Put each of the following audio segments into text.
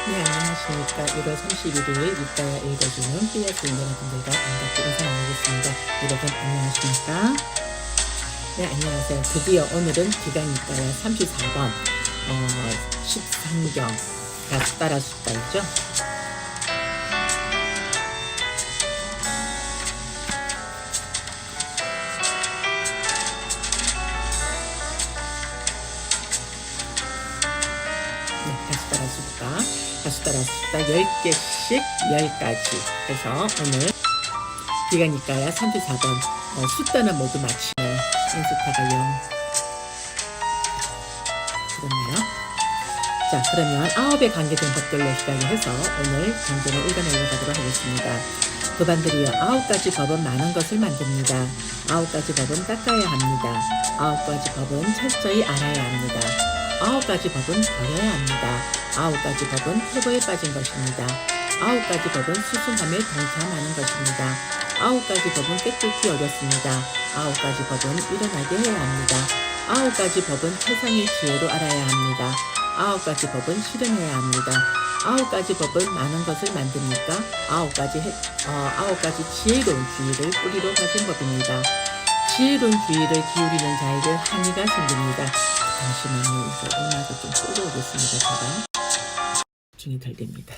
네, 안녕하십니까. 1월 31일 이따가 읽어주는 삐아스 여러분들과 반갑게 인사 나누겠습니다. 여러분 안녕하십니까. 네, 안녕하세요. 드디어 오늘은 기간이니까요 34번 13경 따라 숫자 있죠. 다시 따라 숫자 10개씩 10가지 해서 오늘 기간이니까요 34번 숫자는 모두 맞히네요. 인스타가 0 그렇네요. 자, 그러면 9에 관계된 법들로 시작해서 오늘 경전을 읽어내려가도록 하겠습니다. 도반들이여 9가지 법은 많은 것을 만듭니다. 9가지 법은 닦아야 합니다. 9가지 법은 철저히 알아야 합니다. 9가지 법은 버려야 합니다. 9가지 법은 퇴보에 빠진 것입니다. 9가지 법은 수순함에 동참하는 것입니다. 9가지 법은 깨뚫기 어렵습니다. 9가지 법은 일어나게 해야 합니다. 9가지 법은 세상의 지혜로 알아야 합니다. 9가지 법은 실현해야 합니다. 9가지 법은 많은 것을 만듭니까? 9가지 지혜로운 주의를 뿌리로 가진 법입니다. 지혜로운 주의를 기울이는 자에게 한의가 생깁니다. 잠시만요. 이거 음악을 좀 끄어오겠습니다. 제가 중이 덜 됩니다.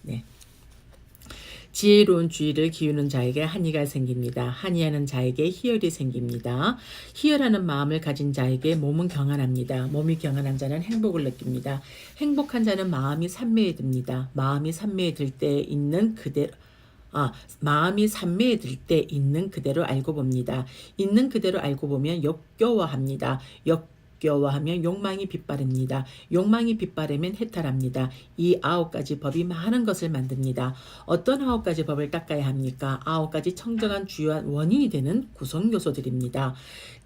네. 지혜로운 주의를 기우는 자에게 한의가 생깁니다. 한의하는 자에게 희열이 생깁니다. 희열하는 마음을 가진 자에게 몸은 경안합니다. 몸이 경안한 자는 행복을 느낍니다. 행복한 자는 마음이 산매에 듭니다. 마음이 산매에 들 때 있는 그대로 마음이 산매에 들 때 있는 그대로 알고 봅니다. 있는 그대로 알고 보면 역겨워합니다. 역겨워하면 욕망이 빗바릅니다. 욕망이 빗바르면 해탈합니다. 이 9가지 법이 많은 것을 만듭니다. 어떤 9가지 법을 닦아야 합니까? 9가지 청정한 주요한 원인이 되는 구성 요소들입니다.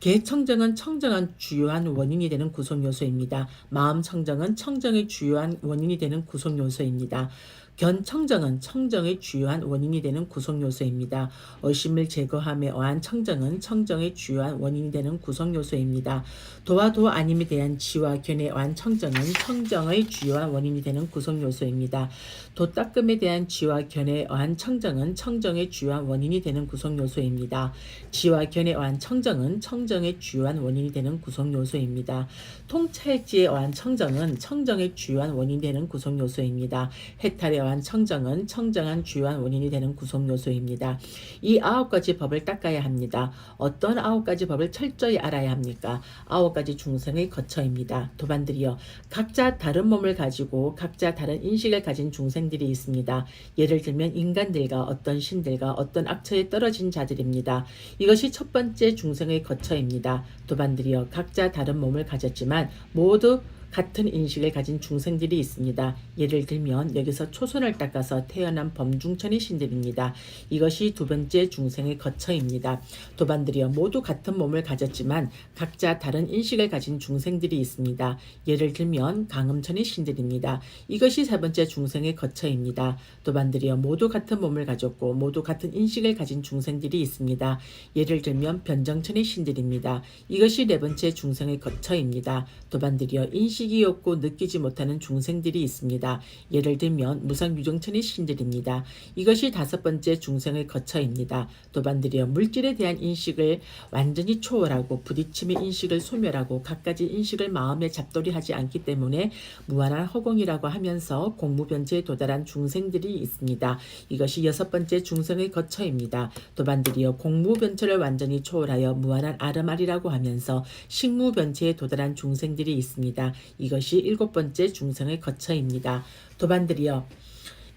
개청정은 청정한 주요한 원인이 되는 구성 요소입니다. 마음 청정은 청정의 주요한 원인이 되는 구성 요소입니다. 견청정은 청정의 주요한 원인이 되는 구성 요소입니다. 의심을 제거함에 의한 청정은 청정의 주요한 원인이 되는 구성 요소입니다. 도와 도 아님에 대한 지와 견에 의한 청정은 청정의 주요한 원인이 되는 구성 요소입니다. 도 닦음에 대한 지와 견에 의한 청정은 청정의 주요한 원인이 되는 구성 요소입니다. 지와 견에 의한 청정은 청정의 주요한 원인이 되는 구성 요소입니다. 통찰지에 의한 청정은 청정의 주요한 원인이 되는 구성 요소입니다. 해탈에 의한 청정은 청정한 주요한 원인이 되는 구성 요소입니다. 이 9가지 법을 닦아야 합니다. 어떤 9가지 법을 철저히 알아야 합니까? 9가지 중생의 거처입니다. 도반들이여 각자 다른 몸을 가지고 각자 다른 인식을 가진 중생들이 있습니다. 예를 들면 인간들과 어떤 신들과 어떤 악처에 떨어진 자들입니다. 이것이 첫 번째 중생의 거처입니다. 도반들이여 각자 다른 몸을 가졌지만 모두 같은 인식을 가진 중생들이 있습니다. 예를 들면 여기서 초선을 닦아서 태어난 범중천의 신들입니다. 이것이 두 번째 중생의 거처입니다. 도반들이여 모두 같은 몸을 가졌지만 각자 다른 인식을 가진 중생들이 있습니다. 예를 들면 강음천의 신들입니다. 이것이 세 번째 중생의 거처입니다. 도반들이여 모두 같은 몸을 가졌고 모두 같은 인식을 가진 중생들이 있습니다. 예를 들면 변정천의 신들입니다. 이것이 네 번째 중생의 거처입니다. 도반들이여 인식이 없고 느끼지 못하는 중생들이 있습니다. 예를 들면 무상유정천의 신들입니다. 이것이 다섯 번째 중생의 거처입니다. 도반들이여 물질에 대한 인식을 완전히 초월하고 부딪힘의 인식을 소멸하고 갖가지 인식을 마음에 잡돌이하지 않기 때문에 무한한 허공이라고 하면서 공무변체에 도달한 중생들이 있습니다. 이것이 여섯 번째 중생의 거처입니다. 도반들이여 공무변체를 완전히 초월하여 무한한 아르마리라고 하면서 식무변체에 도달한 중생들이 있습니다. 이것이 일곱 번째 중생의 거처입니다. 도반들이여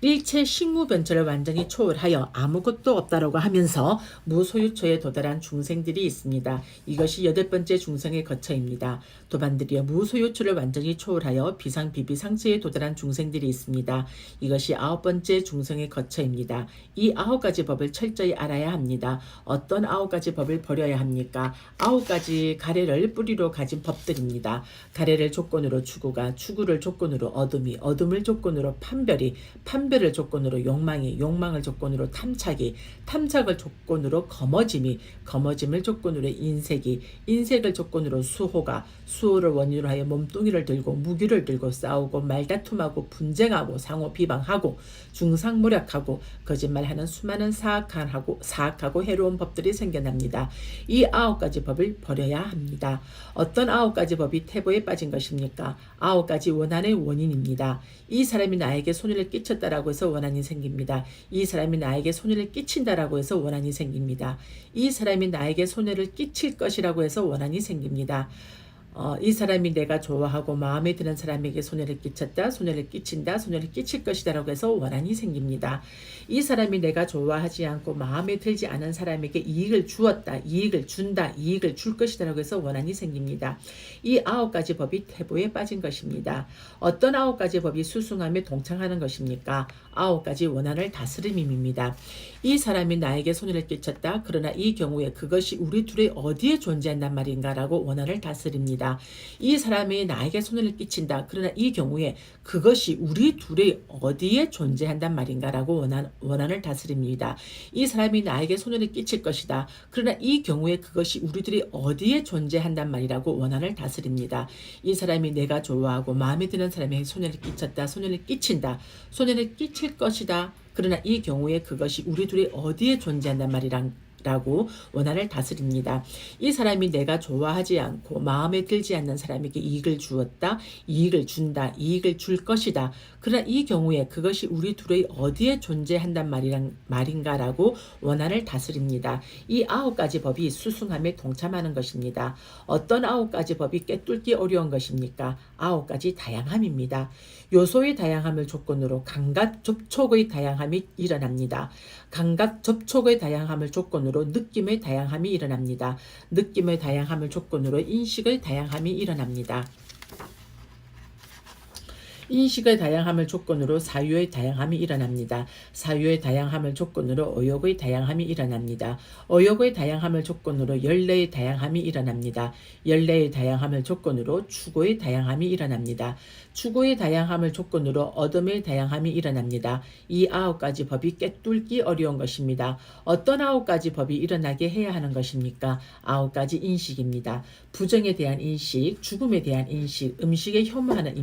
일체 식무변처를 완전히 초월하여 아무것도 없다라고 하면서 무소유초에 도달한 중생들이 있습니다. 이것이 여덟 번째 중생의 거처입니다. 도반들이여 무소유초를 완전히 초월하여 비상비비상처에 도달한 중생들이 있습니다. 이것이 아홉 번째 중생의 거처입니다. 이 9가지 법을 철저히 알아야 합니다. 어떤 9가지 법을 버려야 합니까? 9가지 가래를 뿌리로 가진 법들입니다. 가래를 조건으로 추구가, 추구를 조건으로 어둠이, 어둠을 조건으로 판별이, 판별을 분별을 조건으로 욕망이, 욕망을 조건으로 탐착이, 탐착을 조건으로 거머짐이, 거머짐을 조건으로 인색이, 인색을 조건으로 수호가, 수호를 원인으로 하여 몸뚱이를 들고 무기를 들고 싸우고 말다툼하고 분쟁하고 상호 비방하고 중상모략하고 거짓말하는 수많은 사악하고 해로운 법들이 생겨납니다. 이 9가지 법을 버려야 합니다. 어떤 9가지 법이 태보에 빠진 것입니까? 9가지 원한의 원인입니다. 이 사람이 나에게 손해를 끼쳤다라고 해서 원한이 생깁니다. 이 사람이 나에게 손해를 끼친다라고 해서 원한이 생깁니다. 이 사람이 나에게 손해를 끼칠 것이라고 해서 원한이 생깁니다. 이 사람이 내가 좋아하고 마음에 드는 사람에게 손해를 끼쳤다, 손해를 끼친다, 손해를 끼칠 것이다라고 해서 원한이 생깁니다. 이 사람이 내가 좋아하지 않고 마음에 들지 않은 사람에게 이익을 주었다, 이익을 준다, 이익을 줄 것이다라고 해서 원한이 생깁니다. 이 9가지 법이 태보에 빠진 것입니다. 어떤 9가지 법이 수승함에 동창하는 것입니까? 9가지 원한을 다스림입니다. 이 사람이 나에게 손해를 끼쳤다. 그러나 이 경우에 그것이 우리 둘의 어디에 존재한단 말인가 라고 원한을 다스립니다. 이 사람이 나에게 손해를 끼친다. 그러나 이 경우에 그것이 우리 둘의 어디에 존재한단 말인가 라고 원한을 다스립니다. 이 사람이 나에게 손해를 끼칠 것이다. 그러나 이 경우에 그것이 우리들이 어디에 존재한단 말이라고 원한을 다스립니다. 이 사람이 내가 좋아하고 마음에 드는 사람에게 손해를 끼쳤다. 손해를 끼친다. 손해를 끼칠 것이다. 그러나 이 경우에 그것이 우리 둘이 어디에 존재한단 말이라고 원한을 다스립니다. 이 사람이 내가 좋아하지 않고 마음에 들지 않는 사람에게 이익을 주었다. 이익을 준다. 이익을 줄 것이다. 그러나 이 경우에 그것이 우리 둘의 어디에 존재한단 말인가라고 원한을 다스립니다. 이 9가지 법이 수승함에 동참하는 것입니다. 어떤 9가지 법이 꿰뚫기 어려운 것입니까? 9가지 다양함입니다. 요소의 다양함을 조건으로 감각 접촉의 다양함이 일어납니다. 감각 접촉의 다양함을 조건으로 느낌의 다양함이 일어납니다. 느낌의 다양함을 조건으로 인식의 다양함이 일어납니다. 인식의 다양함을 조건으로 사유의 다양함이 일어납니다. 사유의 다양함을 조건으로 의욕의 다양함이 일어납니다. 의욕의 다양함을 조건으로 열내의 다양함이 일어납니다. 열내의 다양함을 조건으로 추구의 다양함이 일어납니다. 추구의 다양함을 조건으로 어둠의 다양함이 일어납니다. 이 9가지 법이 꿰뚫기 어려운 것입니다. 어떤 9가지 법이 일어나게 해야 하는 것입니까? 9가지 인식입니다. 부정에 대한 인식, 죽음에 대한 인식, 음식에 혐오하는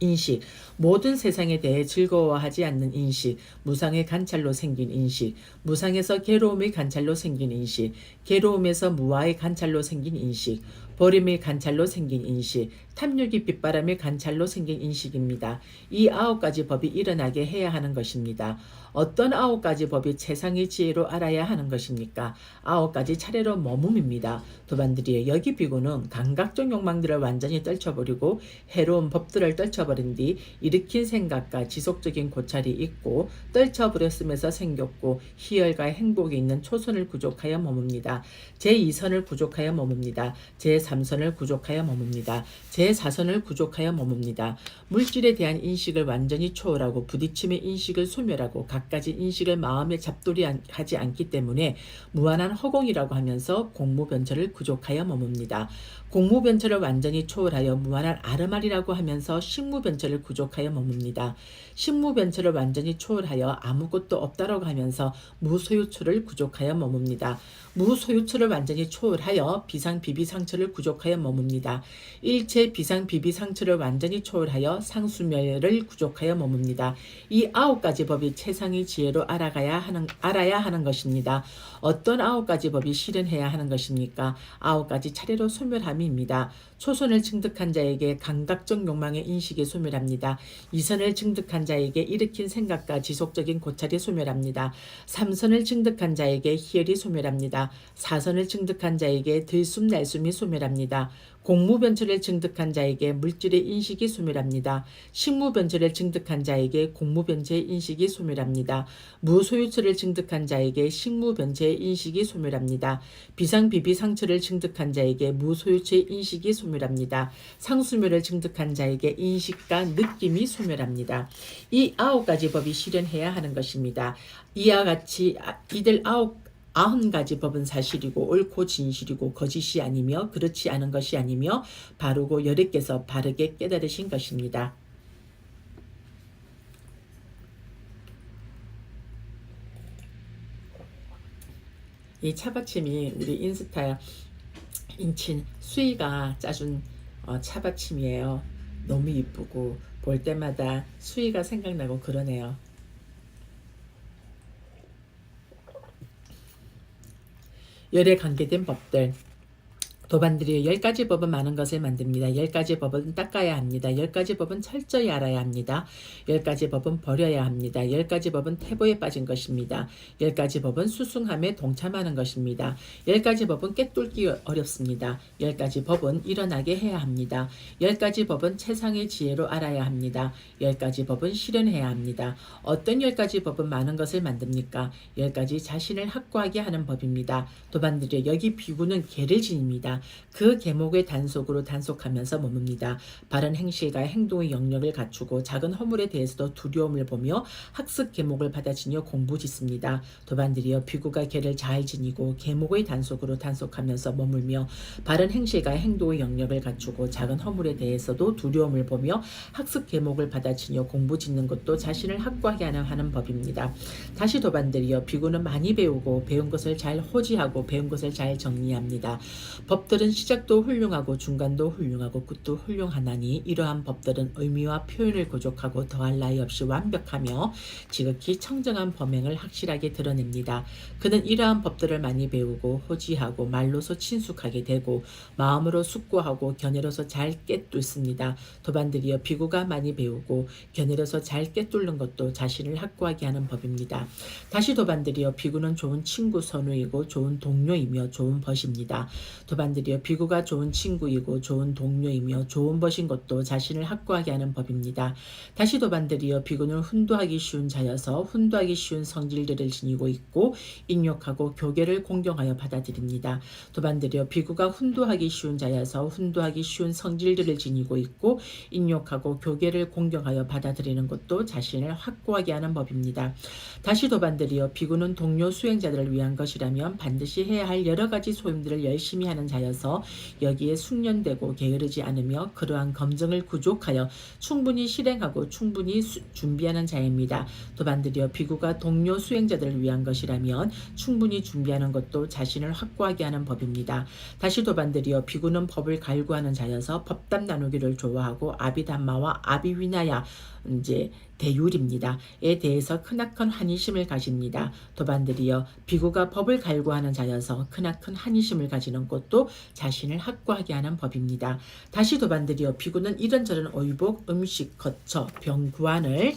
인식, 모든 세상에 대해 즐거워하지 않는 인식, 무상의 관찰로 생긴 인식, 무상에서 괴로움의 관찰로 생긴 인식, 괴로움에서 무아의 관찰로 생긴 인식, 버림의 관찰로 생긴 인식, 탐욕이 빗바람의 관찰로 생긴 인식입니다. 이 9가지 법이 일어나게 해야 하는 것입니다. 어떤 9가지 법이 최상의 지혜로 알아야 하는 것입니까? 9가지 차례로 머뭅입니다. 도반드리의 여기 비구는 감각적 욕망들을 완전히 떨쳐버리고 해로운 법들을 떨쳐버린 뒤 일으킨 생각과 지속적인 고찰이 있고 떨쳐버렸음에서 생겼고 희열과 행복이 있는 초선을 구족하여 머뭅니다. 제2선을 구족하여 머뭅니다. 제3선을 구족하여 머뭅니다. 제4선을 구족하여 머뭅니다. 물질에 대한 인식을 완전히 초월하고 부딪힘의 인식을 소멸하고 갖가지 인식을 마음에 잡돌이하지 않기 때문에 무한한 허공이라고 하면서 공무변철을 구족하여 머뭅니다. 공무변철을 완전히 초월하여 무한한 아르말이라고 하면서 식무변철을 구족하여 머뭅니다. 식무변철을 완전히 초월하여 아무것도 없다라고 하면서 무소유초를 구족하여 머뭅니다. 무소유초를 완전히 초월하여 비상비비상처를 구족하여 머뭅니다. 일체 비상비비상처를 완전히 초월하여 상수멸을 구족하여 머뭅니다. 이 9가지 법이 최상의 지혜로 알아야 하는 것입니다. 어떤 9가지 법이 실현해야 하는 것입니까? 9가지 차례로 소멸함입니다. 초선을 증득한 자에게 감각적 욕망의 인식이 소멸합니다. 2선을 증득한 자에게 일으킨 생각과 지속적인 고찰이 소멸합니다. 3선을 증득한 자에게 희열이 소멸합니다. 4선을 증득한 자에게 들숨 날숨이 소멸합니다. 공무변철을 증득한 자에게 물질의 인식이 소멸합니다. 식무변철을 증득한 자에게 공무변체의 인식이 소멸합니다. 무소유처를 증득한 자에게 식무변체의 인식이 소멸합니다. 비상비비상처를 증득한 자에게 무소유처의 인식이 소멸합니다. 상수멸을 증득한 자에게 인식과 느낌이 소멸합니다. 이 9가지 법이 실현해야 하는 것입니다. 이와 같이 이들 90가지 법은 사실이고 옳고 진실이고 거짓이 아니며 그렇지 않은 것이 아니며 바르고 여러께서 바르게 깨달으신 것입니다. 이 차받침이 우리 인스타 인친 수희가 짜준 차받침이에요. 너무 이쁘고 볼 때마다 수희가 생각나고 그러네요. 열에 관계된 법들. 도반들이여 10가지 법은 많은 것을 만듭니다. 10가지 법은 닦아야 합니다. 10가지 법은 철저히 알아야 합니다. 10가지 법은 버려야 합니다. 10가지 법은 태보에 빠진 것입니다. 10가지 법은 수승함에 동참하는 것입니다. 10가지 법은 꿰뚫기 어렵습니다. 10가지 법은 일어나게 해야 합니다. 10가지 법은 최상의 지혜로 알아야 합니다. 10가지 법은 실현해야 합니다. 어떤 10가지 법은 많은 것을 만듭니까? 10가지 자신을 확고하게 하는 법입니다. 도반들이여 여기 비구는 개를 지닙니다. 그 계목의 단속으로 단속하면서 머뭅니다. 바른 행실과 행동의 영역을 갖추고 작은 허물에 대해서도 두려움을 보며 학습 계목을 받아지며 공부짓습니다. 도반들이여 비구가 개를 잘 지니고 계목의 단속으로 단속하면서 머물며 바른 행실과 행동의 영역을 갖추고 작은 허물에 대해서도 두려움을 보며 학습 계목을 받아지며 공부짓는 것도 자신을 확고하게 하는 법입니다. 다시 도반들이여 비구는 많이 배우고 배운 것을 잘 호지하고 배운 것을 잘 정리합니다. 법들은 시작도 훌륭하고 중간도 훌륭하고 끝도 훌륭하나니 이러한 법들은 의미와 표현을 고족하고 더할 나위 없이 완벽하며 지극히 청정한 범행을 확실하게 드러냅니다. 그는 이러한 법들을 많이 배우고 호지하고 말로서 친숙하게 되고 마음으로 숙고하고 견해로서 잘 꿰뚫습니다. 도반들이여 비구가 많이 배우고 견해로서 잘 꿰뚫는 것도 자신을 확고하게 하는 법입니다. 다시 도반들이여 비구는 좋은 친구 선우이고 좋은 동료이며 좋은 벗입니다. 도반들이여 비구가 좋은 친구이고 좋은 동료이며 좋은 벗인 것도 자신을 확고하게 하는 법입니다. 다시 도반들이여 비구는 훈도하기 쉬운 자여서 훈도하기 쉬운 성질들을 지니고 있고 인욕하고 교계를 공경하여 받아들입니다. 도반들이여 비구가 훈도하기 쉬운 자여서 훈도하기 쉬운 성질들을 지니고 있고 인욕하고 교계를 공경하여 받아들이는 것도 자신을 확고하게 하는 법입니다. 다시 도반들이여 비구는 동료 수행자들을 위한 것이라면 반드시 해야 할 여러 가지 소임들을 열심히 하는 자여서 여기에 숙련되고 게으르지 않으며 그러한 검증을 구족하여 충분히 실행하고 충분히 준비하는 자입니다. 도반들이여 비구가 동료 수행자들을 위한 것이라면 충분히 준비하는 것도 자신을 확고하게 하는 법입니다. 다시 도반들이여 비구는 법을 갈구하는 자여서 법담 나누기를 좋아하고 아비담마와 아비위나야 대율입니다. 에 대해서 크나큰 환희심을 가집니다. 도반들이여 비구가 법을 갈구하는 자여서 크나큰 환희심을 가지는 것도 자신을 확고하게 하는 법입니다. 다시 도반들이여 비구는 이런저런 의복, 음식, 거처, 병구안을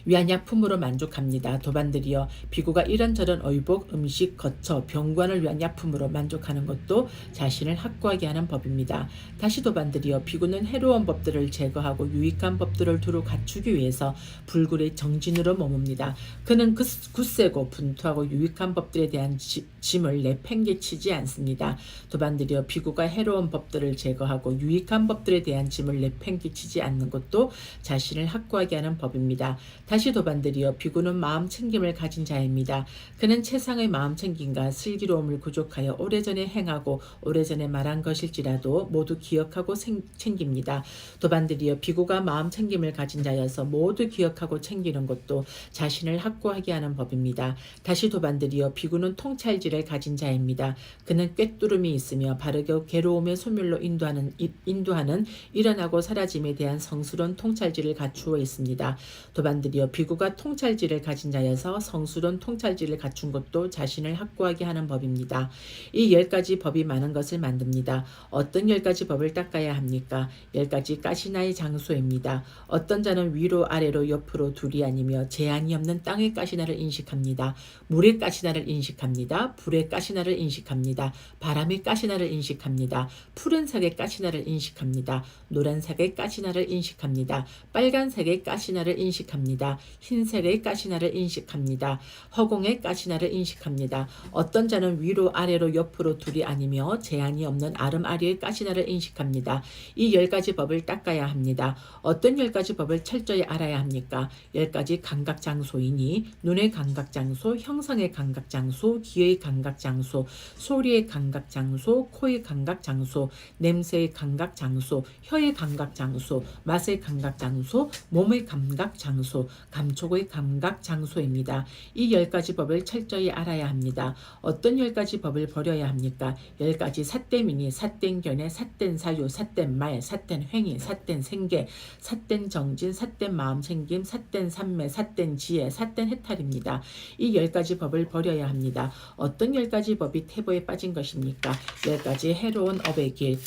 위한 약품으로 만족합니다. 도반들이여 비구가 이런저런 의복, 음식, 거처, 병관을 위한 약품으로 만족하는 것도 자신을 확고하게 하는 법입니다. 다시 도반들이여 비구는 해로운 법들을 제거하고 유익한 법들을 두루 갖추기 위해서 불굴의 정진으로 머뭅니다. 그는 굳세고 분투하고 유익한 법들에 대한 짐을 내팽개치지 않습니다. 도반들이여 비구가 해로운 법들을 제거하고 유익한 법들에 대한 짐을 내팽개치지 않는 것도 자신을 확고하게 하는 법입니다. 다시 도반들이여 비구는 마음 챙김을 가진 자입니다. 그는 최상의 마음 챙김과 슬기로움을 구족하여 오래전에 행하고 오래전에 말한 것일지라도 모두 기억하고 챙깁니다. 도반들이여 비구가 마음 챙김을 가진 자여서 모두 기억하고 챙기는 것도 자신을 확고하게 하는 법입니다. 다시 도반들이여 비구는 통찰지를 가진 자입니다. 그는 꿰뚫음이 있으며 바르게 괴로움의 소멸로 인도하는 일어나고 사라짐에 대한 성스러운 통찰지를 갖추어 있습니다. 도반들이여 비구가 통찰지를 가진 자여서 성스러운 통찰지를 갖춘 것도 자신을 확고하게 하는 법입니다. 이 10가지 법이 많은 것을 만듭니다. 어떤 10가지 법을 닦아야 합니까? 10가지 가시나의 장소입니다. 어떤 자는 위로 아래로 옆으로 둘이 아니며 제한이 없는 땅의 가시나를 인식합니다. 물의 가시나를 인식합니다. 불의 가시나를 인식합니다. 바람의 가시나를 인식합니다. 푸른색의 가시나를 인식합니다. 노란색의 가시나를 인식합니다. 빨간색의 가시나를 인식합니다. 흰색의 가시나를 인식합니다. 허공의 가시나를 인식합니다. 어떤 자는 위로 아래로 옆으로 둘이 아니며 제한이 없는 아름아리의 가시나를 인식합니다. 이 10가지 법을 닦아야 합니다. 어떤 10가지 법을 철저히 알아야 합니까? 10가지 감각장소이니 눈의 감각장소, 형상의 감각장소, 귀의 감각장소, 소리의 감각장소, 코의 감각장소, 냄새의 감각장소, 혀의 감각장소, 맛의 감각장소, 몸의 감각장소, 감촉의 감각 장소입니다. 이 10가지 법을 철저히 알아야 합니다. 어떤 10가지 법을 버려야 합니까? 10가지 삿대미니, 삿댄견해, 삿댄사유, 삿댄말, 삿댄횡이, 삿댄생계, 삿댄정진, 삿댄마음챙김, 삿댄삼매, 삿댄지혜, 삿댄해탈입니다. 이 10가지 법을 버려야 합니다. 어떤 10가지 법이 태보에 빠진 것입니까? 10가지 해로운 업의 길,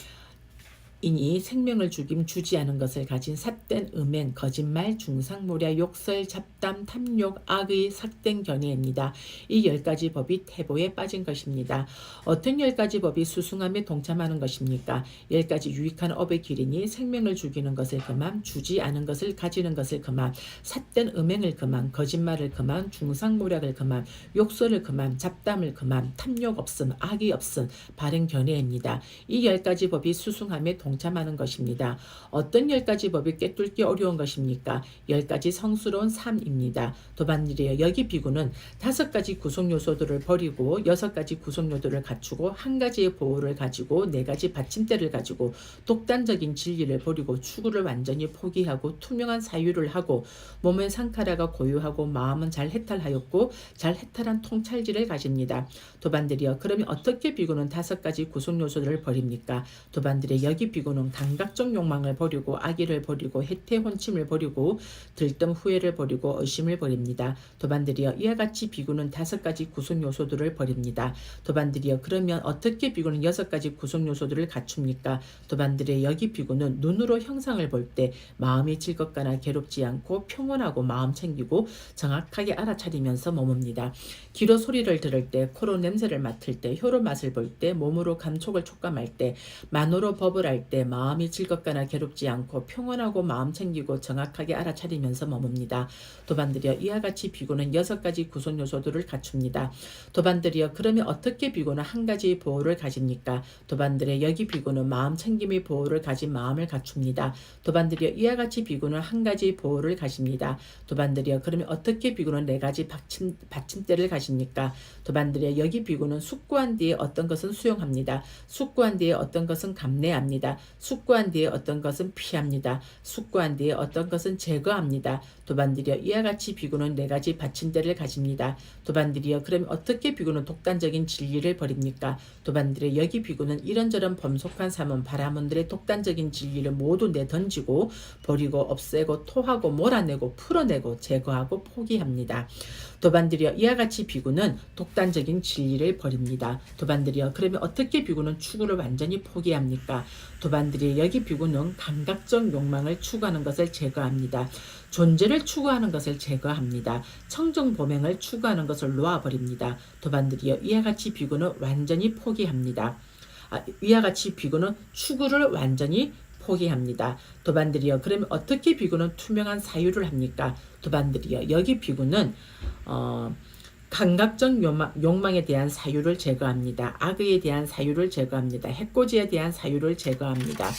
이니 생명을 죽임 주지 않은 것을 가진 삿된 음행, 거짓말, 중상모략, 욕설, 잡담, 탐욕, 악의, 삭된 견해입니다. 이 10가지 법이 태보에 빠진 것입니다. 어떤 10가지 법이 수승함에 동참하는 것입니까? 10가지 유익한 업의 길이니 생명을 죽이는 것을 그만, 주지 않은 것을 가지는 것을 그만, 삿된 음행을 그만, 거짓말을 그만, 중상모략을 그만, 욕설을 그만, 잡담을 그만, 탐욕 없음, 악이 없음, 바른 견해입니다. 이 10가지 법이 수승함에 동참하는 것입니다. 어떤 10가지 법이 꿰뚫기 어려운 것입니까? 10가지 성스러운 삶입니다. 도반일이여 여기 비구는 5가지 구성 요소들을 버리고 6가지 구성 요소를 갖추고 1가지의 보호를 가지고 4가지 받침대를 가지고 독단적인 진리를 버리고 추구를 완전히 포기하고 투명한 사유를 하고 몸은 상카라가 고유하고 마음은 잘 해탈하였고 잘 해탈한 통찰지를 가집니다. 도반들이여 그러면 어떻게 비구는 5가지 구성 요소들을 버립니까? 도반들의 여기 비구는 감각적 욕망을 버리고 악의를 버리고 해태 혼침을 버리고 들뜸 후회를 버리고 의심을 버립니다. 도반들이여 이와 같이 비구는 5가지 구성 요소들을 버립니다. 도반들이여 그러면 어떻게 비구는 6가지 구성 요소들을 갖춥니까? 도반들의 여기 비구는 눈으로 형상을 볼 때 마음이 즐겁거나 괴롭지 않고 평온하고 마음 챙기고 정확하게 알아차리면서 머뭅니다. 귀로 소리를 들을 때, 코로 냄새를 맡을 때, 혀로 맛을 볼 때, 몸으로 감촉을 촉감할 때, 만으로 법을 알 때 마음이 즐겁거나 괴롭지 않고 평온하고 마음 챙기고 정확하게 알아차리면서 머뭅니다. 도반들이여 이와 같이 비구는 6가지 구성 요소들을 갖춥니다. 도반들이여 그러면 어떻게 비구는 1가지의 보호를 가집니까? 도반들의 여기 비구는 마음 챙김의 보호를 가진 마음을 갖춥니다. 도반들이여 이와 같이 비구는 1가지의 보호를 가집니다. 도반들이여 그러면 어떻게 비구는 4가지 받침대를 가십니까? 도반들이여 여기 비구는 숙고한 뒤에 어떤 것은 수용합니다. 숙고한 뒤에 어떤 것은 감내합니다. 숙고한 뒤에 어떤 것은 피합니다. 숙고한 뒤에 어떤 것은 제거합니다. 도반들이여 이와 같이 비구는 4가지 받침대를 가집니다. 도반들이여 그럼 어떻게 비구는 독단적인 진리를 버립니까? 도반들의 여기 비구는 이런저런 범속한 사문 바라문들의 독단적인 진리를 모두 내던지고 버리고 없애고 토하고 몰아내고 풀어내고 제거하고 포기합니다. 도반들이여 이와 같이 비구는 독단적인 진리를 버립니다. 도반들이여 그러면 어떻게 비구는 추구를 완전히 포기합니까? 도반들이여 여기 비구는 감각적 욕망을 추구하는 것을 제거합니다. 존재를 추구하는 것을 제거합니다. 청정보명을 추구하는 것을 놓아버립니다. 도반들이여 이와 같이 비구는 완전히 포기합니다. 이와 같이 비구는 추구를 완전히 포기합니다. 도반들이여 그러면 어떻게 비구는 투명한 사유를 합니까? 도반들이여 여기 비구는 감각적 욕망에 대한 사유를 제거합니다. 악의에 대한 사유를 제거합니다. 해코지에 대한 사유를 제거합니다.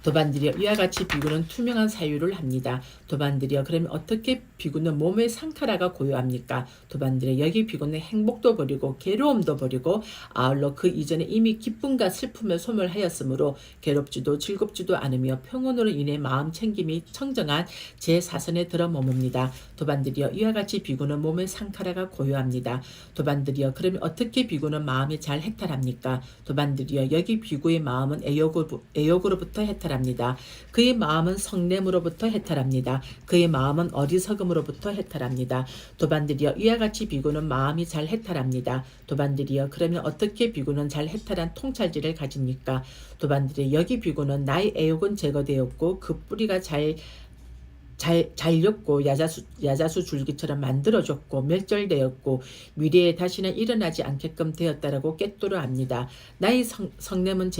도반들이여 이와 같이 비구는 투명한 사유를 합니다. 도반들이여 그러면 어떻게 비구는 몸의 상카라가 고요합니까? 도반들이여 여기 비구는 행복도 버리고 괴로움도 버리고 아울러 그 이전에 이미 기쁨과 슬픔을 소멸하였으므로 괴롭지도 즐겁지도 않으며 평온으로 인해 마음 챙김이 청정한 제4선에 들어 머뭅니다. 도반들이여 이와 같이 비구는 몸의 상카라가 고요합니다. 도반들이여 그러면 어떻게 비구는 마음이 잘 해탈합니까? 도반들이여 여기 비구의 마음은 애욕으로부터 해탈합니다. 그의 마음은 성냄으로부터 해탈합니다. 그의 마음은 어리석음으로부터 해탈합니다. 도반들이여 이와 같이 비구는 마음이 잘 해탈합니다. 도반들이여 그러면 어떻게 비구는 잘 해탈한 통찰지를 가집니까? 도반들이여 여기 비구는 나의 애욕은 제거되었고 그 뿌리가 잘렸고 야자수 줄기처럼 만들어졌고 멸절되었고 미래에 다시는 일어나지 않게끔 되었다라고 꿰뚫어 압니다. 나의 성냄은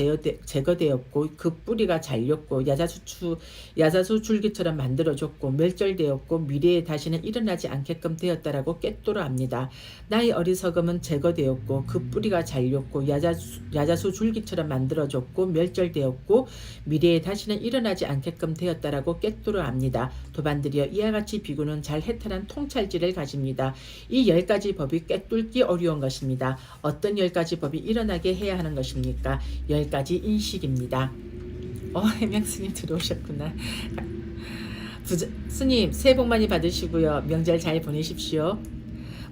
제거되었고 그 뿌리가 잘렸고 야자수 줄기처럼 만들어졌고 멸절되었고 미래에 다시는 일어나지 않게끔 되었다라고 꿰뚫어 압니다. 나의 어리석음은 제거되었고 그 뿌리가 잘렸고 야자수 줄기처럼 만들어졌고 멸절되었고 미래에 다시는 일어나지 않게끔 되었다라고 꿰뚫어 압니다. 도반들이여 이와 같이 비구는 잘 해탈한 통찰지를 가집니다. 이 10가지 법이 꿰뚫기 어려운 것입니다. 어떤 10가지 법이 일어나게 해야 하는 것입니까? 10가지 인식입니다. 해명스님 들어오셨구나. 스님 새해 복 많이 받으시고요. 명절 잘 보내십시오.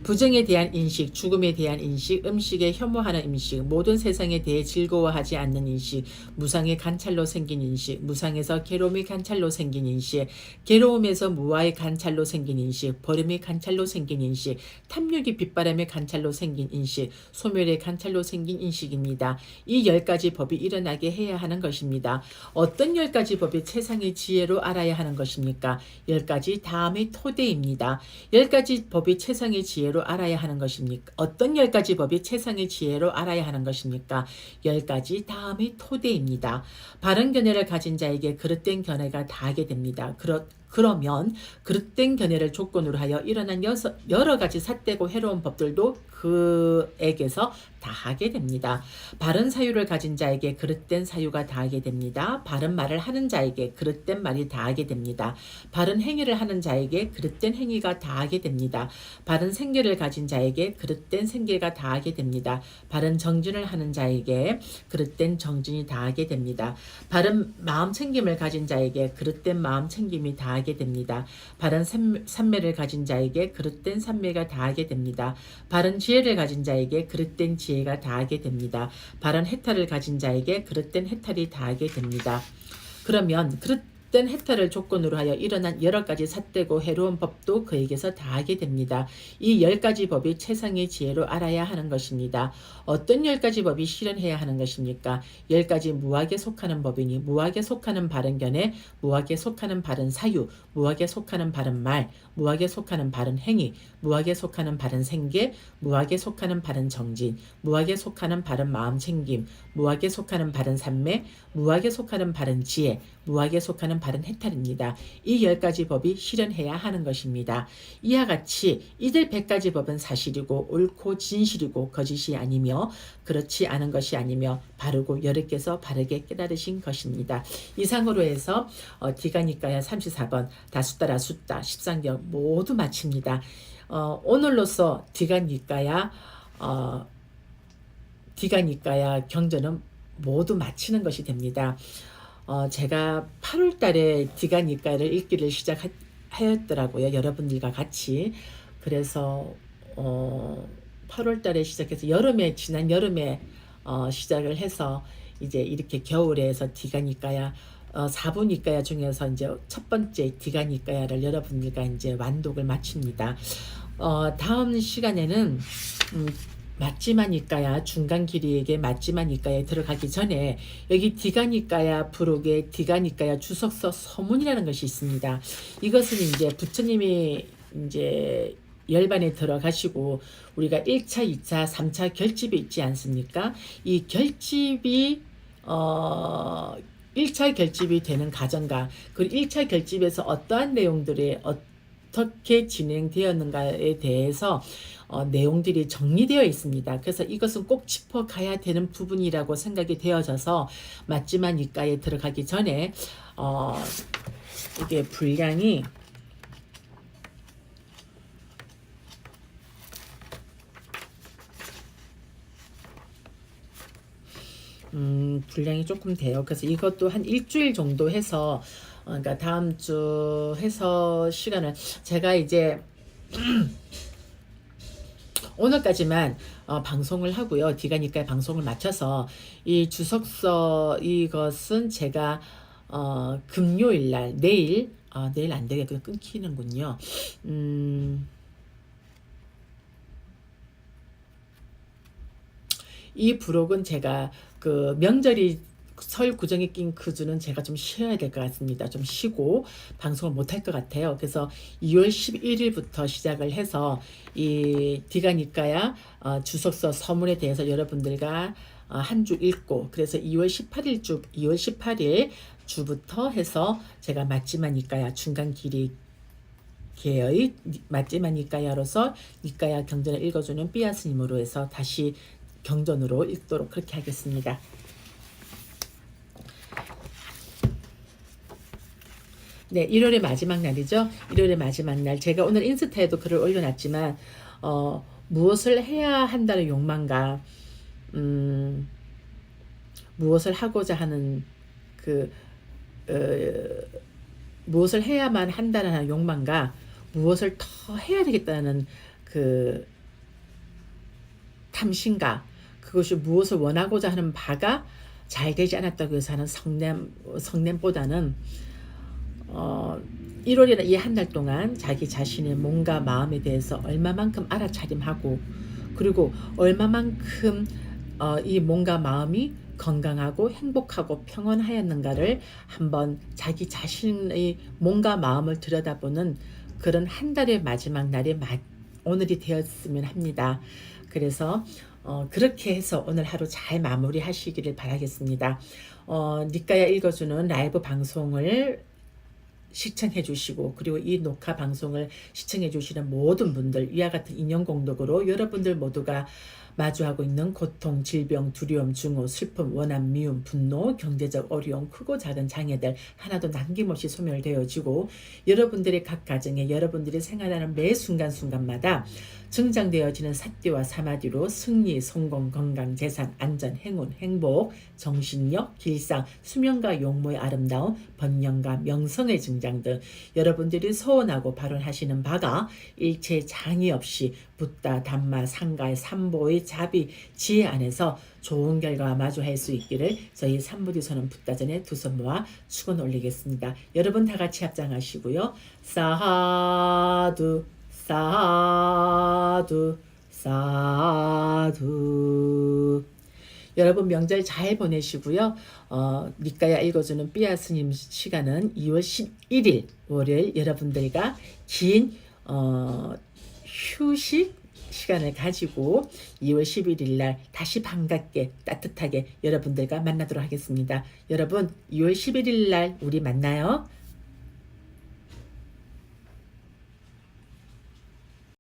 부정에 대한 인식, 죽음에 대한 인식, 음식에 혐오하는 인식, 모든 세상에 대해 즐거워하지 않는 인식, 무상의 관찰로 생긴 인식, 무상에서 괴로움의 관찰로 생긴 인식, 괴로움에서 무아의 관찰로 생긴 인식, 버림의 관찰로 생긴 인식, 탐욕이 빗바람의 관찰로 생긴 인식, 소멸의 관찰로 생긴 인식입니다. 이 10가지 법이 일어나게 해야 하는 것입니다. 어떤 10가지 법이 세상의 지혜로 알아야 하는 것입니까? 10가지 다음의 토대입니다. 10가지 법이 세상의 지혜로 알아야 하는 것입니까? 어떤 10가지 법이 세상의 지혜로 알아야 하는 것입니까? 10가지 다음의 토대입니다. 바른 견해를 가진 자에게 그릇된 견해가 다하게 됩니다. 그러면 그릇된 견해를 조건으로 하여 일어난 여러 가지 삿되고 해로운 법들도 그에게서 다하게 됩니다. 바른 사유를 가진 자에게 그릇된 사유가 다하게 됩니다. 바른 말을 하는 자에게 그릇된 말이 다하게 됩니다. 바른 행위를 하는 자에게 그릇된 행위가 다하게 됩니다. 바른 생계를 가진 자에게 그릇된 생계가 다하게 됩니다. 바른 정진을 하는 자에게 그릇된 정진이 다하게 됩니다. 바른 마음 챙김을 가진 자에게 그릇된 마음 챙김이 다하게 됩니다. 바른 산매를 가진 자에게 그릇된 산매가 다하게 됩니다. 바른 지혜를 가진 자에게 그릇된 지혜가 다하게 됩니다. 바른 해탈을 가진 자에게 그릇된 해탈이 다하게 됩니다. 그러면 그릇된 해탈을 조건으로 하여 일어난 여러 가지 삿되고 해로운 법도 그에게서 다하게 됩니다. 이 10가지 법이 세상의 지혜로 알아야 하는 것입니다. 어떤 10가지 법이 실현해야 하는 것입니까? 10가지 무학에 속하는 법이니 무학에 속하는 바른 견해, 무학에 속하는 바른 사유, 무학에 속하는 바른 말, 무학에 속하는 바른 행위, 무학에 속하는 바른 생계, 무학에 속하는 바른 정진, 무학에 속하는 바른 마음 챙김, 무학에 속하는 바른 산매, 무학에 속하는 바른 지혜, 무학에 속하는 바른 해탈입니다. 이 10가지 법이 실현해야 하는 것입니다. 이와 같이 이들 100가지 법은 사실이고 옳고 진실이고 거짓이 아니며 그렇지 않은 것이 아니며 바르고 여러께서 바르게 깨달으신 것입니다. 이상으로 해서 디가니까야 34번 다숫다라 숫다 13경 모두 마칩니다. 오늘로써 디가니까야 경전은 모두 마치는 것이 됩니다. 제가 8월 달에 디가니까를 읽기를 시작하였더라고요. 여러분들과 같이. 그래서 8월 달에 시작해서 지난 여름에 시작을 해서 이제 이렇게 겨울에 해서 디가니까야 4부니까야 중에서 이제 첫 번째 디가니까야를 여러분들과 이제 완독을 마칩니다. 다음 시간에는 맞지마니까야 중간 길이에게 맞지마니까에 들어가기 전에 여기 디가니까야 부록에 디가니까야 주석서 서문이라는 것이 있습니다. 이것은 이제 부처님이 이제 열반에 들어가시고 우리가 1차, 2차, 3차 결집이 있지 않습니까? 이 결집이 1차 결집이 되는 과정과 그 1차 결집에서 어떠한 내용들이 어떻게 진행되었는가에 대해서 내용들이 정리되어 있습니다. 그래서 이것은 꼭 짚어가야 되는 부분이라고 생각이 되어져서 맞지마니까에 들어가기 전에 이게 분량이 분량이 조금 돼요. 그래서 이것도 한 일주일 정도 해서 그러니까 다음 주 해서 시간을 제가 이제 오늘까지만 방송을 하고요. 디가니까 방송을 마쳐서 이 주석서 이것은 제가 금요일 날 내일 안 되게 끊기는군요. 이 부록은 제가 그 명절이 설 구정에 낀 그 주는 제가 좀 쉬어야 될 것 같습니다. 좀 쉬고 방송을 못 할 것 같아요. 그래서 2월 11일부터 시작을 해서 이 디가니까야 주석서 서문에 대해서 여러분들과 한 주 읽고 그래서 2월 18일 주부터 해서 제가 맞지마니까야 중간 길이 계의 맞지마니까야로서 니까야 경전을 읽어주는 삐아 스님으로 해서 다시 경전으로 읽도록 그렇게 하겠습니다. 네, 1월의 마지막 날이죠. 1월의 마지막 날. 제가 오늘 인스타에도 글을 올려놨지만 무엇을 해야 한다는 욕망과 무엇을 하고자 하는 그 무엇을 해야만 한다는 욕망과 무엇을 더 해야 되겠다는 그 탐심과 그것이 무엇을 원하고자 하는 바가 잘 되지 않았다고 해서 하는 성냄보다는 1월이나 이 한 달 동안 자기 자신의 몸과 마음에 대해서 얼마만큼 알아차림하고 그리고 얼마만큼 이 몸과 마음이 건강하고 행복하고 평온하였는가를 한번 자기 자신의 몸과 마음을 들여다보는 그런 한 달의 마지막 날이 오늘이 되었으면 합니다. 그래서 그렇게 해서 오늘 하루 잘 마무리하시기를 바라겠습니다. 니까야 읽어주는 라이브 방송을 시청해 주시고 그리고 이 녹화 방송을 시청해 주시는 모든 분들 이와 같은 인연 공덕으로 여러분들 모두가 마주하고 있는 고통, 질병, 두려움, 증오, 슬픔, 원한, 미움, 분노, 경제적 어려움, 크고 작은 장애들 하나도 남김없이 소멸되어지고 여러분들의 각 가정에 여러분들이 생활하는 매 순간순간마다 증장되어지는 사띠와 사마디로 승리, 성공, 건강, 재산, 안전, 행운, 행복, 정신력, 길상, 수명과 용모의 아름다움, 번영과 명성의 증장 등 여러분들이 소원하고 발언하시는 바가 일체 장애 없이 붓다, 담마, 상갈, 삼보의 자비, 지혜 안에서 좋은 결과와 마주할 수 있기를 저희 삼부디서는 붓다 전에 두 손 모아 축원 올리겠습니다. 여러분 다 같이 합장하시고요. 사두 사두 사두. 여러분 명절 잘 보내시고요. 니까야 읽어주는 삐아 스님 시간은 2월 11일 월요일 여러분들과 긴 휴식 시간을 가지고 2월 11일 날 다시 반갑게 따뜻하게 여러분들과 만나도록 하겠습니다. 여러분 2월 11일 날 우리 만나요.